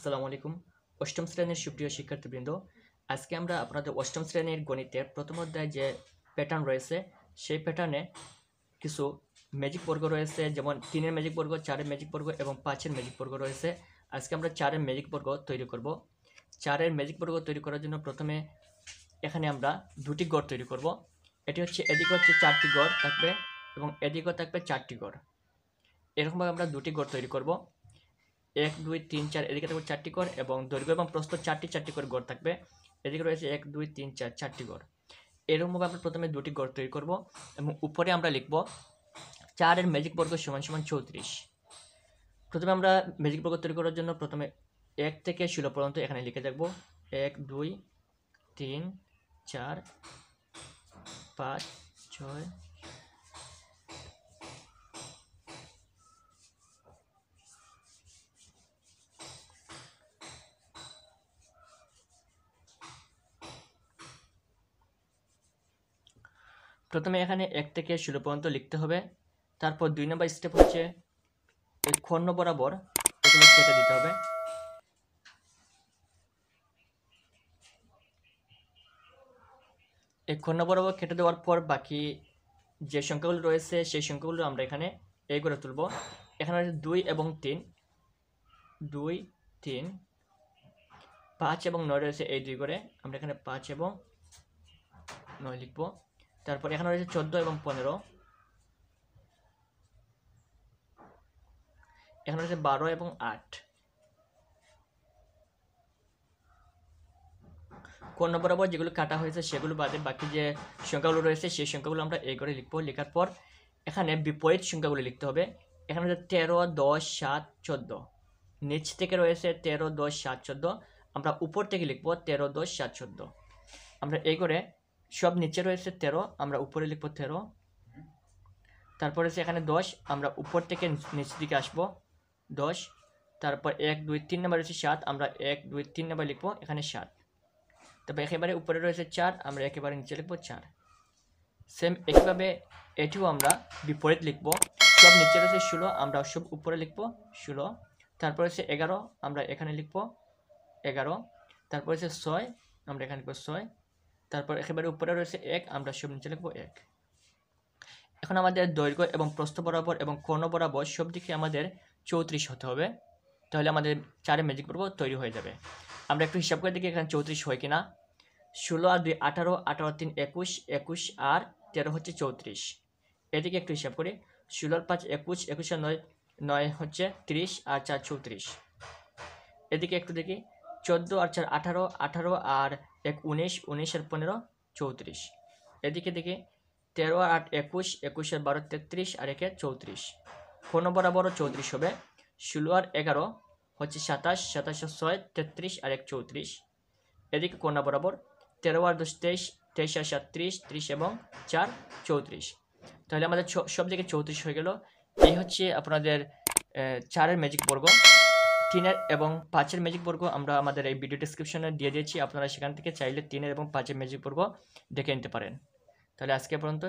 আসসালামু আলাইকুম। অষ্টম শ্রেণীর সুপ্রিয় শিক্ষার্থীবৃন্দ, আজকে আমরা আপনাদের অষ্টম শ্রেণীর গণিতের প্রথম অধ্যায়ে যে প্যাটার্ন রয়েছে সেই প্যাটার্নে কিছু ম্যাজিক বর্গ রয়েছে, যেমন 3-এর ম্যাজিক বর্গ, 4-এর ম্যাজিক বর্গ এবং 5-এর ম্যাজিক বর্গ রয়েছে। আজকে আমরা 4-এর ম্যাজিক বর্গ তৈরি করব। 4-এর ম্যাজিক বর্গ তৈরি করার জন্য প্রথমে এখানে আমরা দুটি গড় তৈরি করব। এটি হচ্ছে এদিকে হচ্ছে 4টি গড় থাকবে এবং এদিকেও থাকবে 4টি গড়। এরকমভাবে আমরা দুটি গড় তৈরি করব। 1 2 3 4 এদিকে থাকবে 4টি গড় এবং দৈর্ঘ্য এবং প্রস্থ 4টি করে গড় থাকবে। এদিকে রয়েছে 1 2 3 4 4টি গড়। এরকমভাবে আমরা প্রথমে দুটি গড় তৈরি করব এবং উপরে আমরা লিখব 4-এর ম্যাজিক বর্গ সমান সমান 34। প্রথমে আমরা ম্যাজিক বর্গ তৈরি করার জন্য প্রথমে 1 থেকে 16 পর্যন্ত এখানে লিখে রাখব। 1 2 3 4 5 6 প্রথমে এখানে 1 থেকে 16 পর্যন্ত লিখতে হবে। তারপর 2 নম্বর স্টেপ হচ্ছে এই খণ্ড বরাবর প্রথমে কেটে দিতে হবে। এই খণ্ড বরাবর কেটে দেওয়ার পর বাকি যে সংখ্যাগুলো রয়েছে সেই সংখ্যাগুলো আমরা এখানে এই করে তুলব। এখানে রয়েছে 2 এবং 3, 2 3, 5 এবং 9 রয়েছে এই দুই করে, আমরা এখানে 5 এবং 9 লিখব। তারপর এখানে রয়েছে 14 এবং 15, এখানে রয়েছে 12 এবং 8। কোণ বরাবর যেগুলো কাটা হয়েছে সেগুলো বাদে বাকি যে সংখ্যাগুলো রয়েছে সেই সংখ্যাগুলো আমরা এই করে লিখব। লেখার পর এখানে বিপরীত সংখ্যাগুলো লিখতে হবে। এখানে রয়েছে 13 10 7 14, নিচ থেকে রয়েছে 13 10 7 14, আমরা উপর থেকে লিখব 13 10 7 14। আমরা এই করে সব নিচে রয়েছে 13, আমরা উপরে লিখব 13। তারপরে এখানে 10, আমরা উপর থেকে নিচ দিকে আসবো 10। তারপর 1 2 3 নাম্বার রয়েছে 7, আমরা 1 2 3 নাম্বার লিখবো এখানে 7। তারপর একেবারে উপরে রয়েছে 4, আমরা একেবারে নিচে লিখবো 4। সেম একইভাবে এটিও আমরা বিপরীত লিখবো। সব নিচে রয়েছে 16, আমরা সব উপরে লিখবো 16। তারপর হচ্ছে 11, আমরা এখানে লিখবো 11। তারপর হচ্ছে 6, আমরা এখানে লিখবো 6। তারপর একেবারে উপরে রয়েছে 1, আমরা সব নিচে লিখবো 1। এখন আমাদের দৈর্ঘ্য এবং প্রস্থ বরাবর এবং কোণ বরাবর সব দিকে আমাদের 34 হতে হবে, তাহলে আমাদের 4-এর ম্যাজিক বর্গ তৈরি হয়ে যাবে। আমরা একটু হিসাব করে দেখি এখানে 34 হয় কিনা। 16 আর 2 18, 18 আর 3 21, 21 আর 13 হচ্ছে 34। এদিকে একটু হিসাব করি। 16 আর 5 21, 21 আর 9 9 হচ্ছে 30 আর 4 34। এদিকে একটু দেখি 14 আর 4 18, 18 আর 1 19, 19 আর 15 34। এদিকে দেখি 13 আর 8 21, 21 আর 12 33 আর 1 34। কোণ বরাবরও 34 হবে। 16 আর 11 হচ্ছে 27, 27 আর 6 33 আর 1 34। এদিকে কোণ বরাবর 13 আর 10 23, 23 আর 7 30, 30 এবং 4 34। তাহলে আমাদের সব জায়গায় 34 হয়ে গেল। এই হচ্ছে আপনাদের 4-এর ম্যাজিক বর্গ। 3-এর এবং 5-এর ম্যাজিক বর্গ আমরা আমাদের এই ভিডিও ডেসক্রিপশনে দিয়ে দিয়েছি, আপনারা সেখান থেকে চাইলে 3-এর এবং 5-এর ম্যাজিক বর্গ দেখে নিতে পারেন। তাহলে আজকে পর্যন্ত।